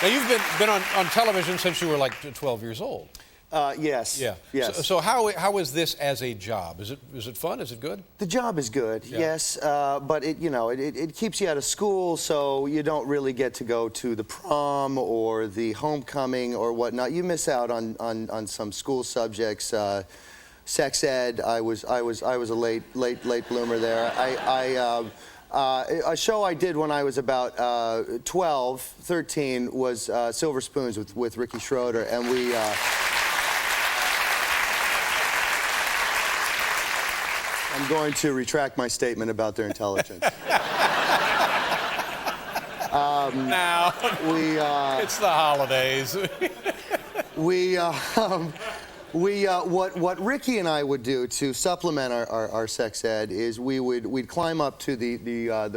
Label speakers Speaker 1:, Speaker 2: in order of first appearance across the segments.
Speaker 1: Now, you've been on television since you were like 12 years old.
Speaker 2: Yes.
Speaker 1: Yeah.
Speaker 2: Yes.
Speaker 1: So how is this as a job? Is it fun? Is it good?
Speaker 2: The job is good,
Speaker 1: Yeah.
Speaker 2: yes, but it keeps you out of school, so you don't really get to go to the prom or the homecoming or whatnot. You miss out on some school subjects. Sex ed. I was a late bloomer there. A show I did when I was about 12, 13 was Silver Spoons with Ricky Schroeder, and we. I'm going to retract my statement about their intelligence.
Speaker 1: Now, it's the holidays.
Speaker 2: What Ricky and I would do to supplement our sex ed is we'd climb up to the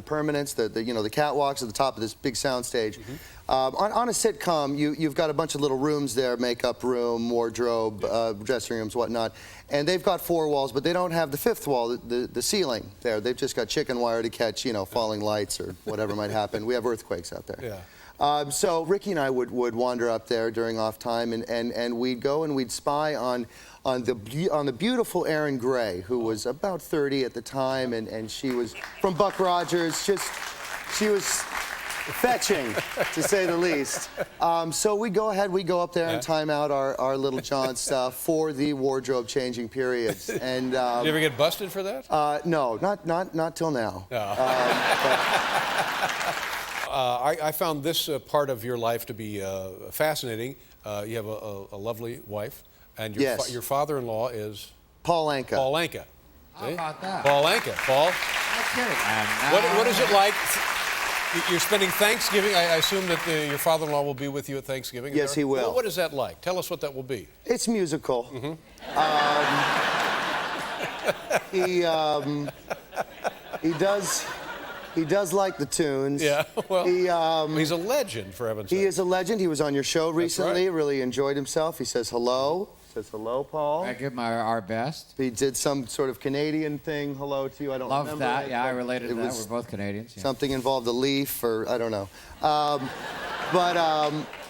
Speaker 2: permanents, the catwalks at the top of this big sound stage. On a sitcom, you've got a bunch of little rooms there, makeup room, wardrobe, dressing rooms, whatnot, and they've got 4 walls, but they don't have the 5th wall, the ceiling there. They've just got chicken wire to catch, falling lights or whatever might happen. We have earthquakes out there.
Speaker 1: Yeah.
Speaker 2: So Ricky and I would wander up there during off time, and we'd go and we'd spy on the beautiful Erin Gray, who was about 30 at the time, and she was from Buck Rogers. She was fetching, to say the least. So we go up there and time out our little jaunts for the wardrobe changing periods. And
Speaker 1: did you ever get busted for that?
Speaker 2: No, not till now.
Speaker 1: No. I found this part of your life to be fascinating. You have a lovely wife, and your father-in-law is
Speaker 2: Paul Anka.
Speaker 1: Paul Anka.
Speaker 3: How about that?
Speaker 1: Paul Anka. Paul,
Speaker 3: That's good.
Speaker 1: what is it like? You're spending Thanksgiving. I assume that your father-in-law will be with you at Thanksgiving.
Speaker 2: Yes, he will.
Speaker 1: What is that like? Tell us what that will be.
Speaker 2: It's musical. He does like the tunes.
Speaker 1: Yeah, well, he's a legend, for heaven's sake.
Speaker 2: He is a legend. He was on your show recently.
Speaker 1: Right.
Speaker 2: Really enjoyed himself. He says hello. Says hello, Paul.
Speaker 3: I give our best.
Speaker 2: He did some sort of Canadian thing. Hello to you. I don't
Speaker 3: Love
Speaker 2: remember.
Speaker 3: that.
Speaker 2: it,
Speaker 3: Yeah, I
Speaker 2: but
Speaker 3: related to that.
Speaker 2: was
Speaker 3: We're both Canadians. Yeah.
Speaker 2: Something involved a leaf, or I don't know.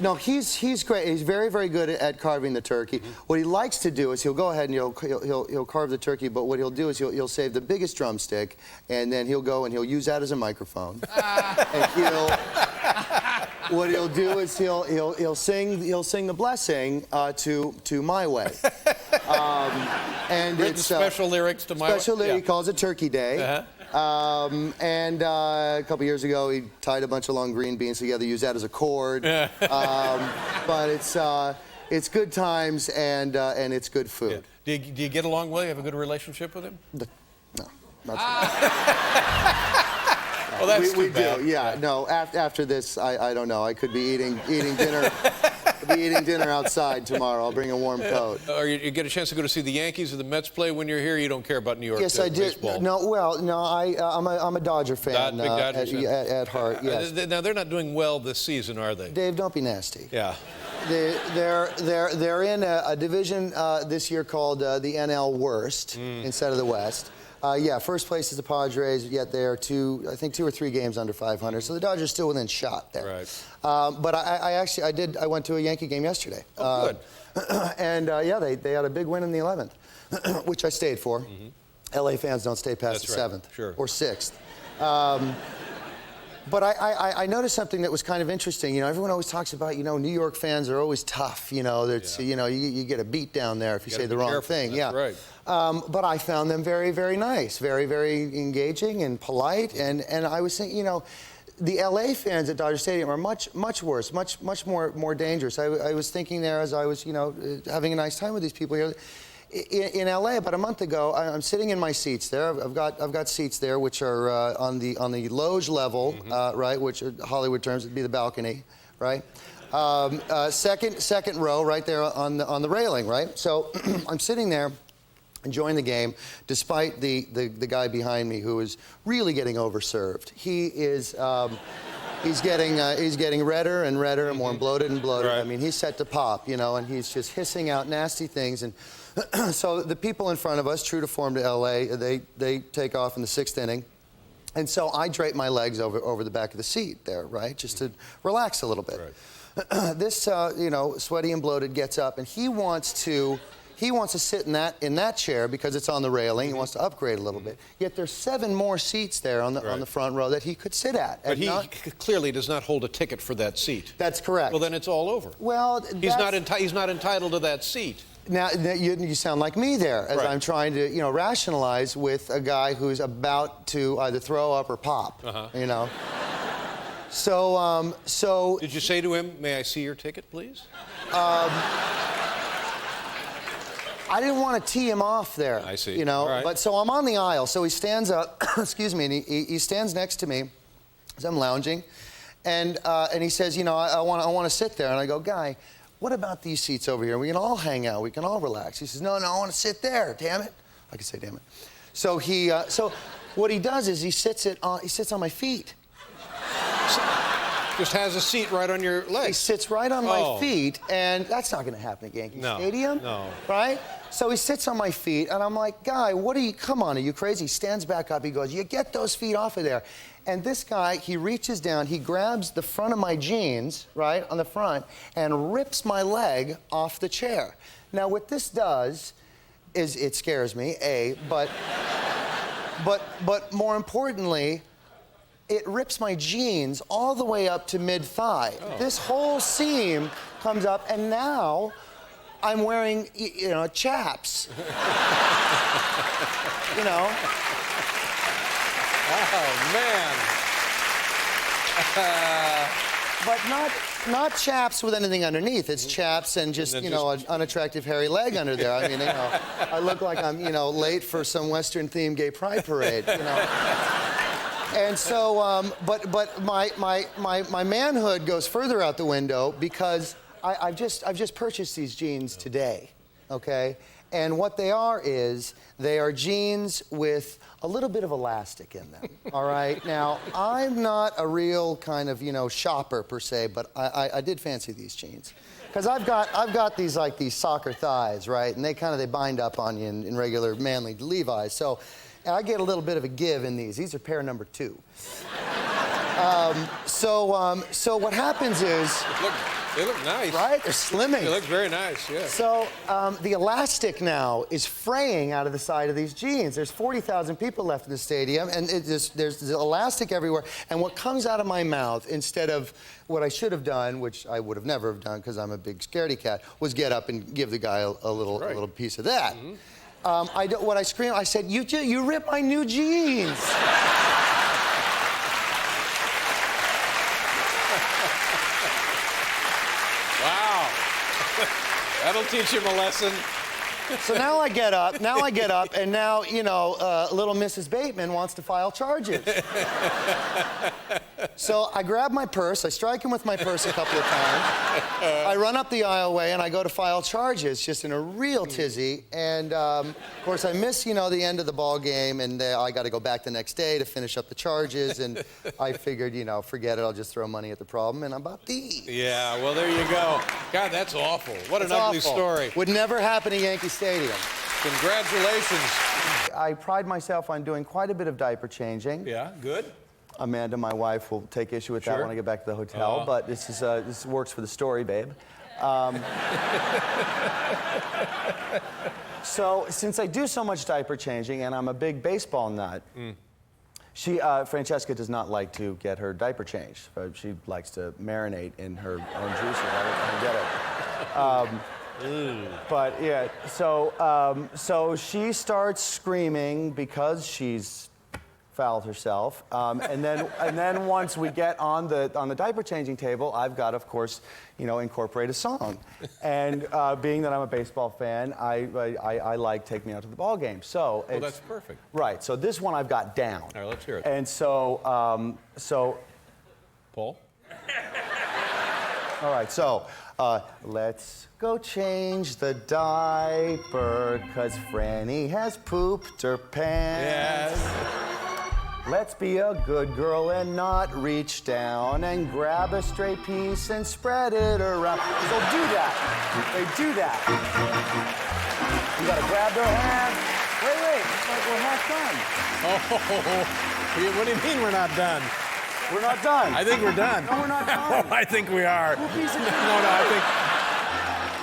Speaker 2: No, he's great. He's very, very good at carving the turkey. What he likes to do is he'll go ahead and he'll carve the turkey, but what he'll do is he'll save the biggest drumstick, and then he'll go and he'll use that as a microphone. And what he'll do is he'll sing the blessing to My Way. And
Speaker 1: Written
Speaker 2: it's
Speaker 1: special lyrics to My Way.
Speaker 2: special lyric.
Speaker 1: Yeah.
Speaker 2: He calls it Turkey Day. And a couple years ago, he tied a bunch of long green beans together, used that as a cord. But it's good times and it's good food.
Speaker 1: Yeah. Do you get along well? You have a good relationship with him?
Speaker 2: No, not so
Speaker 1: Well, that's
Speaker 2: we
Speaker 1: too bad.
Speaker 2: do, yeah. No, after this, I don't know. I could be eating dinner. I'll be eating dinner outside tomorrow. I'll bring a warm coat.
Speaker 1: Or you get a chance to go to see the Yankees or the Mets play when you're here. You don't care about New York
Speaker 2: Yes, I did.
Speaker 1: baseball.
Speaker 2: No, I'm a Dodger fan.
Speaker 1: Big Dodgers fan.
Speaker 2: At heart. Yes.
Speaker 1: Now they're not doing well this season, are they?
Speaker 2: Dave, don't be nasty.
Speaker 1: Yeah.
Speaker 2: They're in a division this year called the NL Worst instead of the West. Yeah, first place is the Padres, yet they're I think 2 or 3 games under 500. So the Dodgers still within shot there.
Speaker 1: Right.
Speaker 2: But I went to a Yankee game yesterday.
Speaker 1: Oh, good.
Speaker 2: And yeah, they had a big win in the 11th, which I stayed for. LA fans don't stay past
Speaker 1: That's
Speaker 2: the
Speaker 1: right.
Speaker 2: 7th
Speaker 1: Sure.
Speaker 2: or 6th. But I noticed something that was kind of interesting. Everyone always talks about, New York fans are always tough. You get a beat down there if you say the wrong thing.
Speaker 1: That's right.
Speaker 2: But I found them very, very nice, very, very engaging and polite. And I was thinking, the LA fans at Dodger Stadium are much worse, much more dangerous. I was thinking there as I was, having a nice time with these people here. In LA, about a month ago, I'm sitting in my seats there. I've got seats there which are on the loge level, right? Which are Hollywood terms would be the balcony, right? Second row, right there on the railing, right? So I'm sitting there, enjoying the game, despite the guy behind me who is really getting overserved. He is. He's getting redder and redder and more bloated and bloated.
Speaker 1: Right.
Speaker 2: I mean, he's set to pop, and he's just hissing out nasty things. And so the people in front of us, true to form to LA, they take off in the 6th inning. And so I drape my legs over the back of the seat there, right, just to relax a little bit.
Speaker 1: Right.
Speaker 2: this, you know, sweaty and bloated gets up, and he wants to sit in that chair because it's on the railing. He wants to upgrade a little bit. Yet there's 7 more seats there on the front row that he could sit at.
Speaker 1: But he clearly does not hold a ticket for that seat.
Speaker 2: That's correct.
Speaker 1: Well, then it's all over.
Speaker 2: Well,
Speaker 1: he's not entitled to that seat.
Speaker 2: Now you sound like me there, as I'm trying to, you know, rationalize with a guy who's about to either throw up or pop. You know. So.
Speaker 1: Did you say to him, "May I see your ticket, please"?
Speaker 2: I didn't want to tee him off there.
Speaker 1: I see.
Speaker 2: You know,
Speaker 1: right.
Speaker 2: But so I'm on the aisle. So he stands up, excuse me, and he stands next to me as I'm lounging, and he says, you know, I want to sit there. And I go, guy, what about these seats over here? We can all hang out. We can all relax. He says, no, I want to sit there. Damn it. I can say, damn it. So so what he does is he sits on my feet.
Speaker 1: Just has a seat right on your leg.
Speaker 2: He sits right on my feet, and that's not going to happen at Yankee Stadium.
Speaker 1: No.
Speaker 2: Right? So he sits on my feet, and I'm like, guy, come on, are you crazy? He stands back up, he goes, you get those feet off of there. And this guy, he reaches down, he grabs the front of my jeans, right, on the front, and rips my leg off the chair. Now, what this does is it scares me, but more importantly, it rips my jeans all the way up to mid-thigh. This whole seam comes up, and now I'm wearing, you know, chaps. You know?
Speaker 1: Oh, man.
Speaker 2: But not chaps with anything underneath. It's chaps and just, you know, an unattractive hairy leg under there. I mean, you know, I look like I'm, you know, late for some Western-themed gay pride parade, you know? And so, but my manhood goes further out the window because I've just purchased these jeans today, okay? And what they are jeans with a little bit of elastic in them, all right? Now, I'm not a real kind of, you know, shopper per se, but I did fancy these jeans. Because I've got these soccer thighs, right? And they bind up on you in regular manly Levi's. So I get a little bit of a give in these. These are pair number 2. So what happens is...
Speaker 1: They look nice.
Speaker 2: Right? They're slimming.
Speaker 1: They look very nice, yeah.
Speaker 2: So the elastic now is fraying out of the side of these jeans. There's 40,000 people left in the stadium, and there's elastic everywhere. And what comes out of my mouth, instead of what I should have done, which I would have never have done because I'm a big scaredy cat, was get up and give the guy a little piece of that. What I screamed, I said, you ripped my new jeans.
Speaker 1: Wow. That'll teach him a lesson.
Speaker 2: So now I get up, and now, you know, little Mrs. Bateman wants to file charges. So I grab my purse, I strike him with my purse a couple of times. I run up the aisleway, and I go to file charges, just in a real tizzy. And, of course, I miss, you know, the end of the ball game, and I got to go back the next day to finish up the charges. And I figured, you know, forget it, I'll just throw money at the problem, and I'm about these.
Speaker 1: Yeah, well, there you go. God, that's awful. What an ugly story.
Speaker 2: Would never happen at Yankee Stadium.
Speaker 1: Congratulations.
Speaker 2: I pride myself on doing quite a bit of diaper changing.
Speaker 1: Yeah, good.
Speaker 2: Amanda, my wife, will take issue with that when I get back to the hotel, but this works for the story, babe. So, since I do so much diaper changing, and I'm a big baseball nut, Francesca does not like to get her diaper changed. She likes to marinate in her own juices. I get it. But yeah, so she starts screaming because she's fouled herself, and then once we get on the diaper changing table, I've got, of course, you know, incorporate a song, and being that I'm a baseball fan, I like Take Me Out to the Ball Game. So
Speaker 1: that's perfect. Right.
Speaker 2: So this one I've got down.
Speaker 1: All right, let's hear it.
Speaker 2: And so
Speaker 1: Paul.
Speaker 2: All right, so let's go change the diaper, 'cause Franny has pooped her pants.
Speaker 1: Yes.
Speaker 2: Let's be a good girl and not reach down and grab a stray piece and spread it around. They'll do that. They do that. You gotta grab their hand. Wait, it's like we're half done.
Speaker 1: Oh, what do you mean we're not done?
Speaker 4: We're not done.
Speaker 1: I think we're done.
Speaker 4: No, we're not done.
Speaker 1: I think we are.
Speaker 4: Well, piece of
Speaker 1: No,
Speaker 4: cake.
Speaker 1: I think.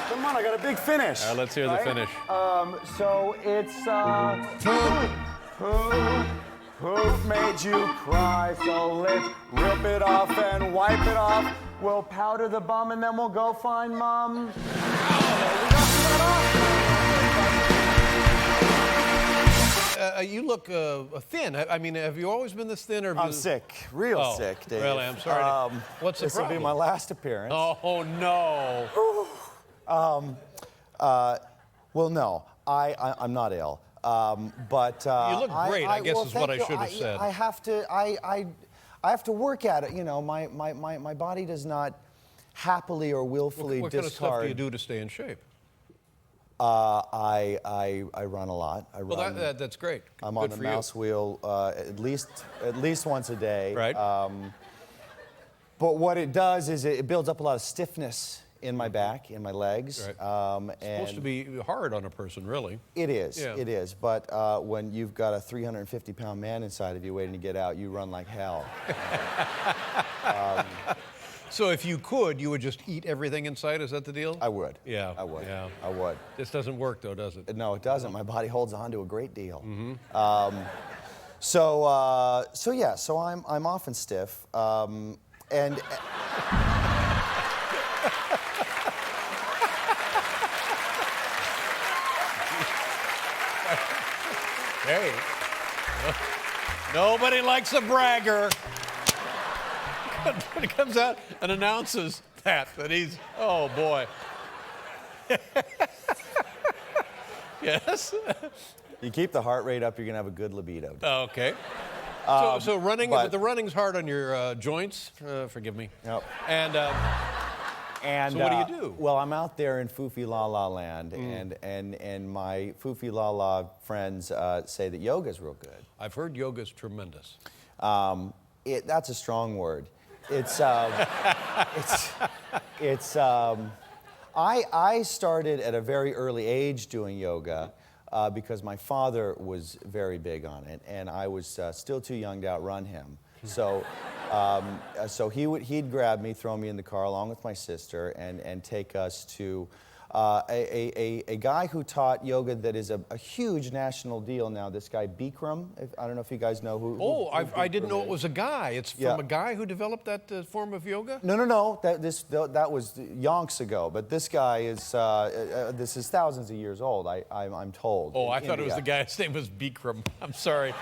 Speaker 4: Come on, I got a big finish.
Speaker 1: Let's hear the finish.
Speaker 4: So it's poop made you cry, so let's rip it off and wipe it off. We'll powder the bum and then we'll go find mom.
Speaker 1: You look thin. I mean, have you always been this thin, or?
Speaker 4: I'm sick, real sick, Dave.
Speaker 1: Really, I'm sorry. What's the
Speaker 4: This will
Speaker 1: problem?
Speaker 4: be my last appearance.
Speaker 1: Oh no.
Speaker 4: Well, no, I'm not ill. But
Speaker 1: You look great, I guess is what I
Speaker 4: thank
Speaker 1: should
Speaker 4: you.
Speaker 1: have said.
Speaker 4: I have to. I have to work at it. You know, my body does not happily or willfully
Speaker 1: What kind of stuff do you
Speaker 4: discard.
Speaker 1: do to stay in shape?
Speaker 4: I run a lot. I
Speaker 1: Well,
Speaker 4: run.
Speaker 1: that's great.
Speaker 4: I'm
Speaker 1: Good
Speaker 4: on the
Speaker 1: for you.
Speaker 4: mouse wheel at least once a day.
Speaker 1: Right.
Speaker 4: But what it does is it builds up a lot of stiffness in my back, in my legs.
Speaker 1: Right.
Speaker 4: And
Speaker 1: Supposed to be hard on a person, really.
Speaker 4: It is.
Speaker 1: Yeah.
Speaker 4: It is. But when you've got a 350-pound man inside of you waiting to get out, you run like hell.
Speaker 1: So if you could, you would just eat everything inside. Is that the deal?
Speaker 4: I would.
Speaker 1: Yeah.
Speaker 4: I would.
Speaker 1: Yeah.
Speaker 4: I would.
Speaker 1: This doesn't work, though, does it?
Speaker 4: No, it doesn't. My body holds on to a great deal.
Speaker 1: Mm-hmm.
Speaker 4: So I'm often stiff, and
Speaker 1: Hey. Nobody likes a bragger. When he comes out and announces that he's, oh boy. Yes.
Speaker 4: you keep the heart rate up, you're gonna have a good libido.
Speaker 1: Okay. So running, but the running's hard on your joints. Forgive me.
Speaker 4: Yep.
Speaker 1: And
Speaker 4: And
Speaker 1: so what do you do?
Speaker 4: Well, I'm out there in Foofy La La land, and my Foofy La La friends say that yoga's real good.
Speaker 1: I've heard yoga's tremendous.
Speaker 4: That's a strong word. It's I started at a very early age doing yoga because my father was very big on it, and I was still too young to outrun him. So, he'd grab me, throw me in the car along with my sister, and take us to a guy who taught yoga that is a huge national deal now. This guy Bikram. I don't know if you guys know who.
Speaker 1: Oh,
Speaker 4: who
Speaker 1: I didn't
Speaker 4: Bikram
Speaker 1: know
Speaker 4: is.
Speaker 1: it was a guy. It's from
Speaker 4: Yeah.
Speaker 1: a guy who developed that form of yoga?
Speaker 4: No. That was yonks ago. But this guy is this is thousands of years old. I'm told.
Speaker 1: Oh,
Speaker 4: in
Speaker 1: I thought it was the
Speaker 4: India.
Speaker 1: guy's name was Bikram. I'm sorry.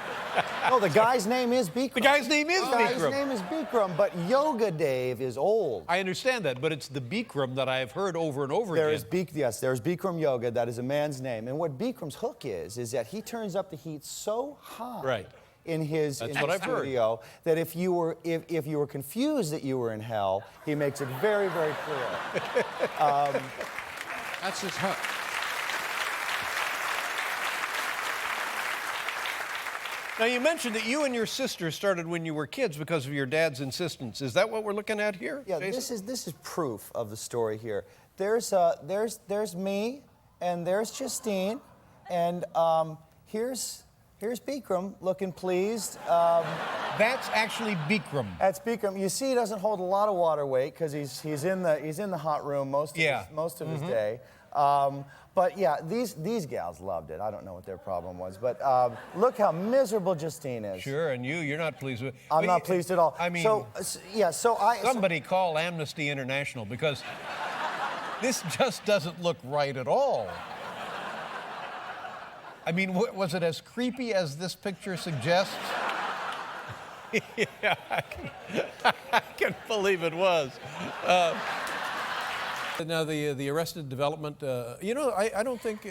Speaker 4: No, the guy's name is Bikram.
Speaker 1: The guy's name is
Speaker 4: The guy's
Speaker 1: Bikram.
Speaker 4: name is Bikram, but Yoga Dave is old.
Speaker 1: I understand that, but it's the Bikram that I've heard over and over again.
Speaker 4: There's Bikram Yoga. That is a man's name. And what Bikram's hook is that he turns up the heat so high
Speaker 1: Right.
Speaker 4: in his
Speaker 1: That's what I've heard.
Speaker 4: studio that if you were confused that you were in hell, he makes it very, very clear.
Speaker 3: That's his hook.
Speaker 1: Now, you mentioned that you and your sister started when you were kids because of your dad's insistence. Is that what we're looking at here?
Speaker 4: Yeah,
Speaker 1: Jason?
Speaker 4: this is proof of the story here. There's me, and there's Justine, and here's Bikram looking pleased.
Speaker 1: That's actually Bikram.
Speaker 4: That's Bikram. You see, he doesn't hold a lot of water weight because he's in the hot room most of his day. But yeah, these gals loved it. I don't know what their problem was, but look how miserable Justine is.
Speaker 1: Sure, and you're not pleased with.
Speaker 4: I'm not pleased at all.
Speaker 1: I mean,
Speaker 4: somebody
Speaker 1: call Amnesty International because this just doesn't look right at all. I mean, was it as creepy as this picture suggests? Yeah, I can believe it was. Now, the Arrested Development, I don't think...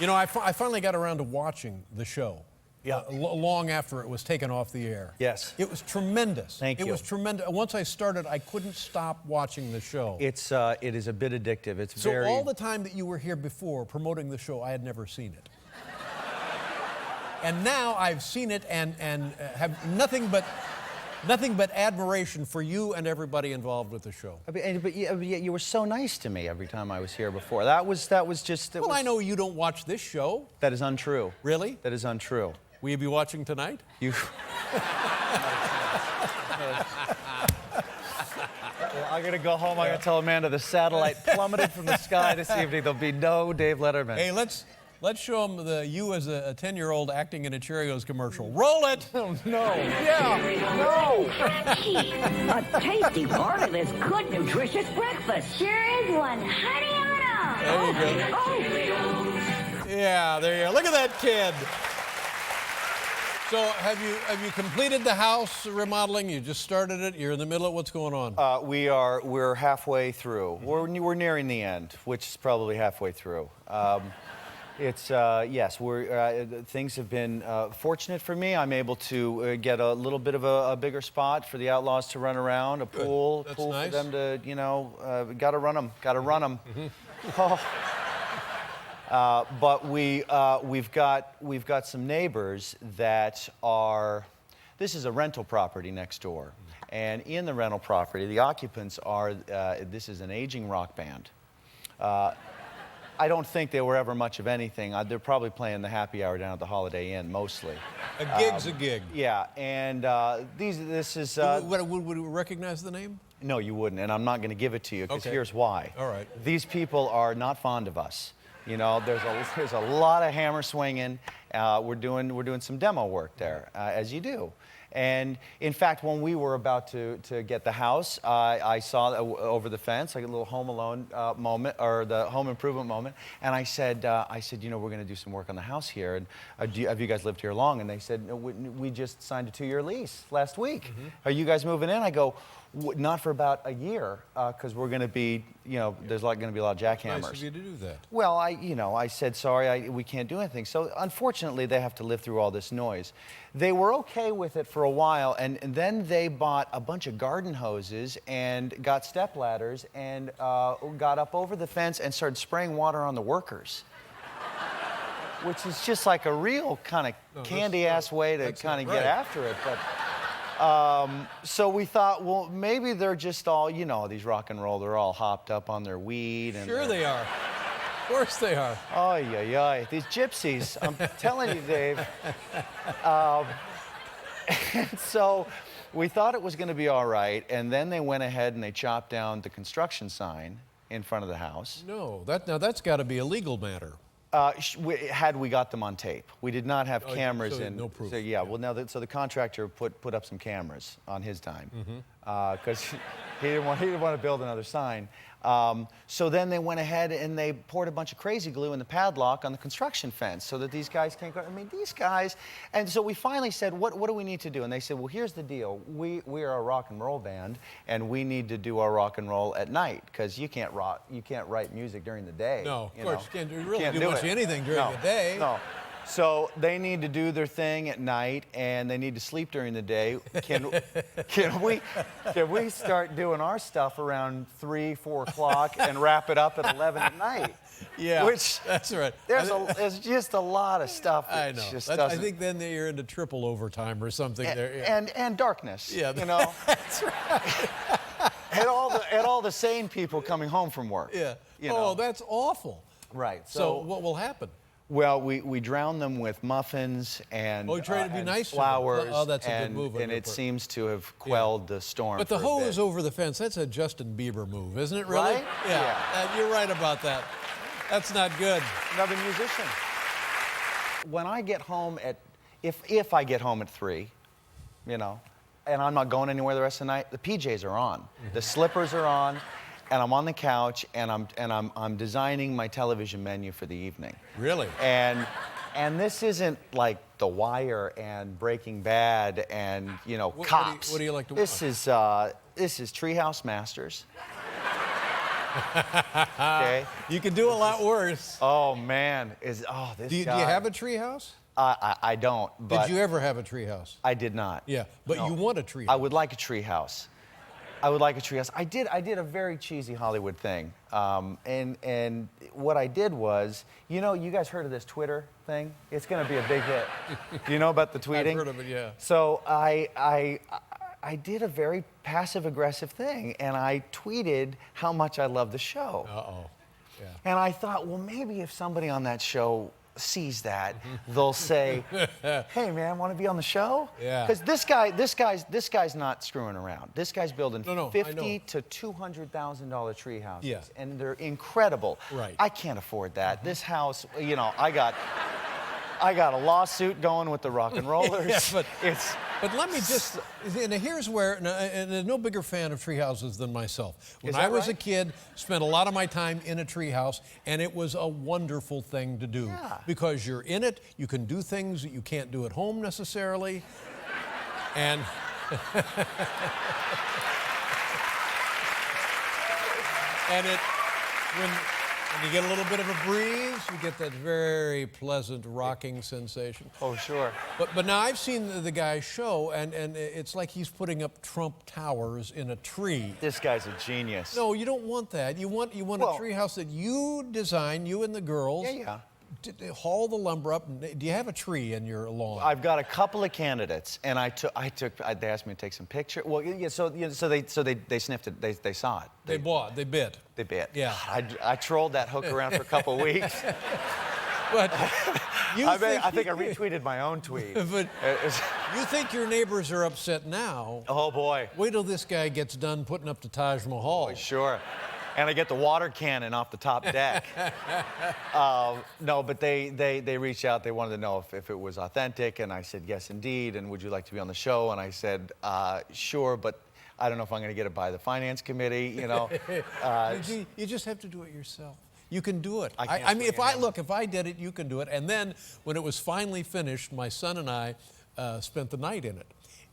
Speaker 1: I finally got around to watching the show.
Speaker 4: Yeah.
Speaker 1: Long after it was taken off the air.
Speaker 4: Yes.
Speaker 1: It was tremendous.
Speaker 4: Thank you.
Speaker 1: It was tremendous. Once I started, I couldn't stop watching the show.
Speaker 4: it is a bit addictive. It's
Speaker 1: So
Speaker 4: very.
Speaker 1: all the time that you were here before promoting the show, I had never seen it. And now I've seen it and have nothing but Nothing but admiration for you and everybody involved with the show.
Speaker 4: But you were so nice to me every time I was here before. That was just.
Speaker 1: Well, I know you don't watch this show.
Speaker 4: That is untrue.
Speaker 1: Really?
Speaker 4: That is untrue.
Speaker 1: Will you be watching tonight?
Speaker 4: You. I'm gonna go home. I'm gonna tell Amanda the satellite plummeted from the sky this evening. There'll be no Dave Letterman.
Speaker 1: Hey, let's show them you as a 10-year-old acting in a Cheerios commercial. Roll it!
Speaker 4: Oh, no.
Speaker 1: Yeah.
Speaker 4: No.
Speaker 5: A tasty part of this good, nutritious breakfast. Sure is one. Honey,
Speaker 1: There you go. Yeah, there you go. Look at that kid. So have you completed the house remodeling? You just started it. You're in the middle of what's going on.
Speaker 4: We're halfway through. We're nearing the end, which is probably halfway through. Yes, things have been fortunate for me. I'm able to get a little bit of a bigger spot for the Outlaws to run around, a pool
Speaker 1: That's
Speaker 4: nice.
Speaker 1: nice.
Speaker 4: For them to, gotta run them.
Speaker 1: Mm-hmm.
Speaker 4: Oh. But we've got some neighbors that are. This is a rental property next door, and in the rental property, the occupants are. This is an aging rock band. I don't think they were ever much of anything. They're probably playing the happy hour down at the Holiday Inn mostly.
Speaker 1: A gig's a gig.
Speaker 4: Yeah, and this is.
Speaker 1: Would we recognize the name?
Speaker 4: No, you wouldn't, and I'm not going to give it to you because here's why.
Speaker 1: All right.
Speaker 4: These people are not fond of us. You know, there's a lot of hammer swinging. We're doing some demo work there, as you do. And in fact, when we were about to get the house, I saw over the fence like a little Home Alone moment, or the Home Improvement moment. And I said, you know, we're going to do some work on the house here. And have you guys lived here long? And they said, no, we just signed a 2-year lease last week. Mm-hmm. Are you guys moving in? I go, not for about a year, because we're going to be, you know, there's going to be a lot of jackhammers.
Speaker 1: Nice of you to do that.
Speaker 4: Well, I said, sorry, we can't do anything. So unfortunately, they have to live through all this noise. They were okay with it for a while, and then they bought a bunch of garden hoses and got step ladders and got up over the fence and started spraying water on the workers. Which is just like a real kind of candy-ass way to kind of get after it. But so we thought, well, maybe they're just all, you know, these rock and roll, they're all hopped up on their weed. And
Speaker 1: sure they are. Of course they are.
Speaker 4: Ay, ay, ay. These gypsies, I'm telling you, Dave. And so we thought it was going to be all right, and then they went ahead and they chopped down the construction sign in front of the house.
Speaker 1: No, that's got to be a legal matter.
Speaker 4: Had we got them on tape. We did not have cameras
Speaker 1: so
Speaker 4: in.
Speaker 1: no proof.
Speaker 4: So, yeah, well, now so the contractor put up some cameras on his dime because he didn't want to build another sign. So then they went ahead and they poured a bunch of crazy glue in the padlock on the construction fence so that these guys can't go. I mean, these guys. And so we finally said, what do we need to do? And they said, well, here's the deal. We are a rock and roll band, and we need to do our rock and roll at night because you can't write music during the day.
Speaker 1: No, of course you can't
Speaker 4: can't
Speaker 1: do much anything during the day.
Speaker 4: No. So they need to do their thing at night, and they need to sleep during the day. Can we start doing our stuff around 3, 4 o'clock and wrap it up at 11 at night?
Speaker 1: Yeah,
Speaker 4: Which
Speaker 1: that's right.
Speaker 4: There's just a lot of stuff.
Speaker 1: I know. I think then you're into triple overtime or something there. Yeah.
Speaker 4: And darkness.
Speaker 1: Yeah,
Speaker 4: you know.
Speaker 1: That's right.
Speaker 4: and all the sane people coming home from work.
Speaker 1: Yeah.
Speaker 4: You know.
Speaker 1: That's awful.
Speaker 4: Right.
Speaker 1: So what will happen?
Speaker 4: Well, we drown them with muffins and,
Speaker 1: you try to be nice
Speaker 4: flowers.
Speaker 1: to them. Oh, that's a good move.
Speaker 4: And it seems to have quelled the storm.
Speaker 1: But the hose over the fence, that's a Justin Bieber move, isn't it, really?
Speaker 4: Right?
Speaker 1: Yeah. You're right about that. That's not good.
Speaker 4: Another musician. When I get home if I get home at 3, you know, and I'm not going anywhere the rest of the night, the PJs are on. Mm-hmm. The slippers are on. And I'm on the couch, and I'm designing my television menu for the evening.
Speaker 1: Really?
Speaker 4: And this isn't like The Wire and Breaking Bad and Cops.
Speaker 1: What do you like to watch?
Speaker 4: This is Treehouse Masters. Okay.
Speaker 1: You can do a lot worse.
Speaker 4: Oh man,
Speaker 1: Do you have a treehouse?
Speaker 4: I don't. But
Speaker 1: Did you ever have a treehouse?
Speaker 4: I did not.
Speaker 1: Yeah, but
Speaker 4: No.
Speaker 1: you want a treehouse.
Speaker 4: I would like a treehouse. I did a very cheesy Hollywood thing, and what I did was, you guys heard of this Twitter thing? It's going to be a big hit. Do you know about the tweeting?
Speaker 1: I've heard of it, yeah.
Speaker 4: So I I did a very passive-aggressive thing, and I tweeted how much I love the show.
Speaker 1: Uh-oh. Yeah.
Speaker 4: And I thought, well, maybe if somebody on that show sees that, they'll say, "Hey, man, want to be on the show?"
Speaker 1: Yeah.
Speaker 4: Because this guy's not screwing around. This guy's building $50,000 to $200,000 tree houses,
Speaker 1: Yeah.
Speaker 4: and they're incredible.
Speaker 1: Right.
Speaker 4: I can't afford that. This house, you know, I got a lawsuit going with the rock and rollers.
Speaker 1: Yeah,
Speaker 4: it's.
Speaker 1: But let me just, and here's where, and there's no bigger fan of tree houses than myself. When I was a kid, spent a lot of my time in a tree house, and it was a wonderful thing to do.
Speaker 4: Yeah.
Speaker 1: Because you're in it, you can do things that you can't do at home necessarily. And and when you get a little bit of a breeze, you get that very pleasant rocking sensation.
Speaker 4: Oh, sure.
Speaker 1: But now I've seen the guy's show, and it's like he's putting up Trump Towers in a tree.
Speaker 4: This guy's a genius.
Speaker 1: No, you don't want that. You want a tree house that you design, you and the girls.
Speaker 4: Yeah.
Speaker 1: Haul the lumber up. Do you have a tree in your lawn?
Speaker 4: I've got a couple of candidates, and they asked me to take some pictures. Well, yeah, so they sniffed it. They saw it.
Speaker 1: They bid.
Speaker 4: They bit.
Speaker 1: Yeah.
Speaker 4: I trolled that hook around for a couple of weeks.
Speaker 1: But
Speaker 4: I think I retweeted my own tweet.
Speaker 1: But you think your neighbors are upset now?
Speaker 4: Oh boy.
Speaker 1: Wait till this guy gets done putting up the Taj Mahal.
Speaker 4: Oh, sure. And I get the water cannon off the top deck. No, but they reached out. They wanted to know if it was authentic, and I said, yes, indeed, and would you like to be on the show? And I said, sure, but I don't know if I'm going to get it by the finance committee, you know.
Speaker 1: You just have to do it yourself. You can do it.
Speaker 4: I
Speaker 1: I mean, if I did it, you can do it. And then when it was finally finished, my son and I spent the night in it.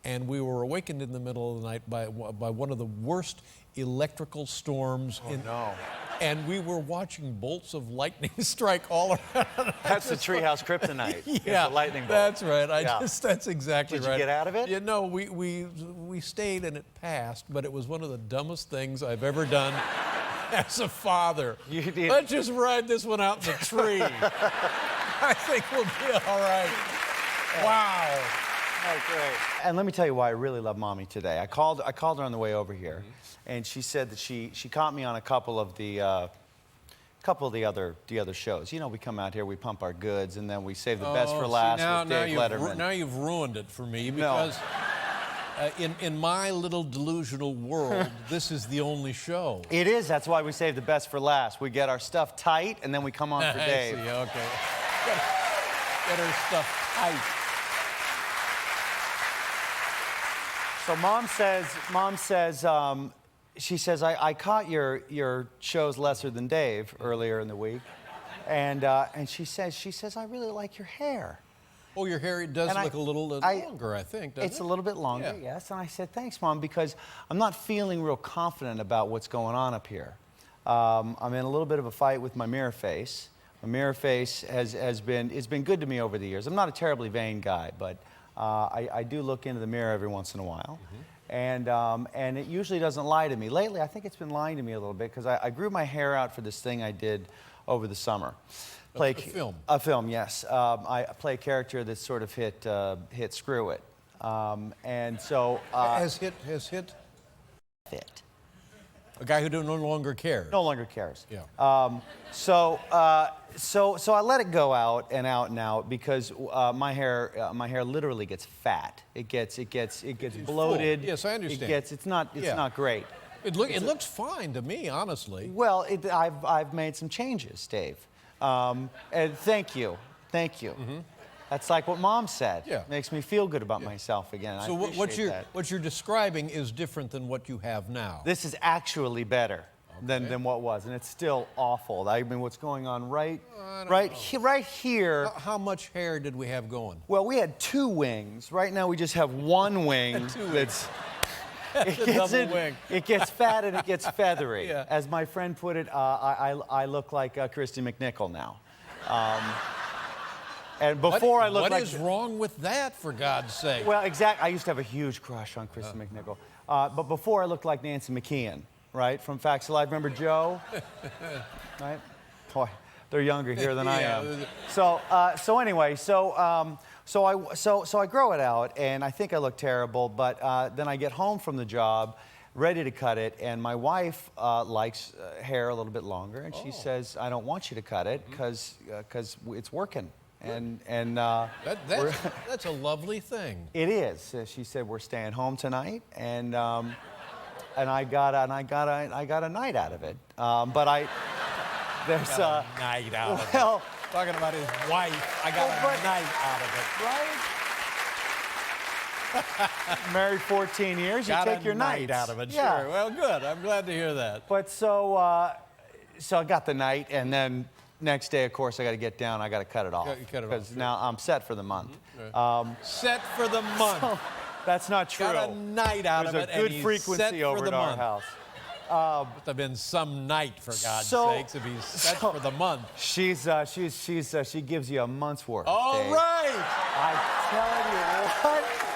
Speaker 1: And we were awakened in the middle of the night by one of the worst electrical storms.
Speaker 4: No.
Speaker 1: And we were watching bolts of lightning strike all around.
Speaker 4: That's the treehouse kryptonite.
Speaker 1: Yeah,
Speaker 4: the lightning bolt.
Speaker 1: That's right. That's exactly right.
Speaker 4: Did you get out of it?
Speaker 1: Yeah, no, we stayed and it passed, but it was one of the dumbest things I've ever done as a father. Let's just ride this one out in the tree. I think we'll be all right. Wow.
Speaker 4: Oh, great. And let me tell you why I really love Mommy today. I called her on the way over here, and she said that she caught me on a couple of the other shows. You know, we come out here, we pump our goods, and then we save the best for last with Dave Letterman.
Speaker 1: Now you've ruined it for me because in my little delusional world, this is the only show.
Speaker 4: It is. That's why we save the best for last. We get our stuff tight, and then we come on for Dave.
Speaker 1: I see, okay. Get our stuff tight.
Speaker 4: So Mom says, she says, I caught your shows Lesser Than Dave earlier in the week, and she says, I really like your hair.
Speaker 1: Oh, your hair does look a little longer, I think, doesn't it?
Speaker 4: It's a little bit longer, yes. And I said, thanks, Mom, because I'm not feeling real confident about what's going on up here. I'm in a little bit of a fight with my mirror face. My mirror face has been good to me over the years. I'm not a terribly vain guy, but I do look into the mirror every once in a while, and it usually doesn't lie to me. Lately, I think it's been lying to me a little bit because I grew my hair out for this thing I did over the summer.
Speaker 1: A film.
Speaker 4: A film, yes. I play a character that sort of hit Screw It, and so
Speaker 1: has hit a guy who no longer cares.
Speaker 4: No longer cares.
Speaker 1: Yeah.
Speaker 4: So I let it go out and out because my hair literally gets fat. It gets bloated.
Speaker 1: Full. Yes, I understand.
Speaker 4: It's not great.
Speaker 1: It looks fine to me, honestly.
Speaker 4: Well, I've made some changes, Dave. And thank you. Mm-hmm. That's like what Mom said.
Speaker 1: Yeah.
Speaker 4: Makes me feel good about myself again.
Speaker 1: So what you're describing is different than what you have now.
Speaker 4: This is actually better than what was, and it's still awful. I mean, what's going on right here.
Speaker 1: How much hair did we have going?
Speaker 4: Well, we had 2 wings. Right now, we just have 1 wing. It gets fat and it gets feathery.
Speaker 1: Yeah.
Speaker 4: As my friend put it, I look like Christy McNichol now. And before I looked like...
Speaker 1: What is wrong with that, for God's sake?
Speaker 4: Well, exactly. I used to have a huge crush on Christy McNichol. But before I looked like Nancy McKeon, right? From Facts of Life. Remember Joe? Right? Boy, they're younger here than I am. So anyway, so So I grow it out, and I think I look terrible, but then I get home from the job, ready to cut it, and my wife likes hair a little bit longer, and she says, I don't want you to cut it because it's working. And
Speaker 1: that's a lovely thing.
Speaker 4: It is. She said, we're staying home tonight, and I got a night out of it. But there's
Speaker 1: a night out of it.
Speaker 4: Well,
Speaker 1: talking about his wife, I got a night out of it.
Speaker 4: Right? Married 14 years, you take your
Speaker 1: night
Speaker 4: nights.
Speaker 1: out of it.
Speaker 4: Yeah.
Speaker 1: Sure. Well, good. I'm glad to hear that.
Speaker 4: But so I got the night, and then next day, of course, I got to get down. I got to cut it off
Speaker 1: Cut it off,
Speaker 4: because
Speaker 1: sure.
Speaker 4: now I'm set for the month.
Speaker 1: Set for the month.
Speaker 4: So, that's not true.
Speaker 1: Got a night out of it.
Speaker 4: There's a good
Speaker 1: and he's
Speaker 4: frequency
Speaker 1: set
Speaker 4: over
Speaker 1: for
Speaker 4: at
Speaker 1: the
Speaker 4: our
Speaker 1: month.
Speaker 4: house.
Speaker 1: Must have been some night, for God's sakes, if he's set for the month.
Speaker 4: She gives you a month's worth.
Speaker 1: All
Speaker 4: Dave.
Speaker 1: right.
Speaker 4: I tell you what.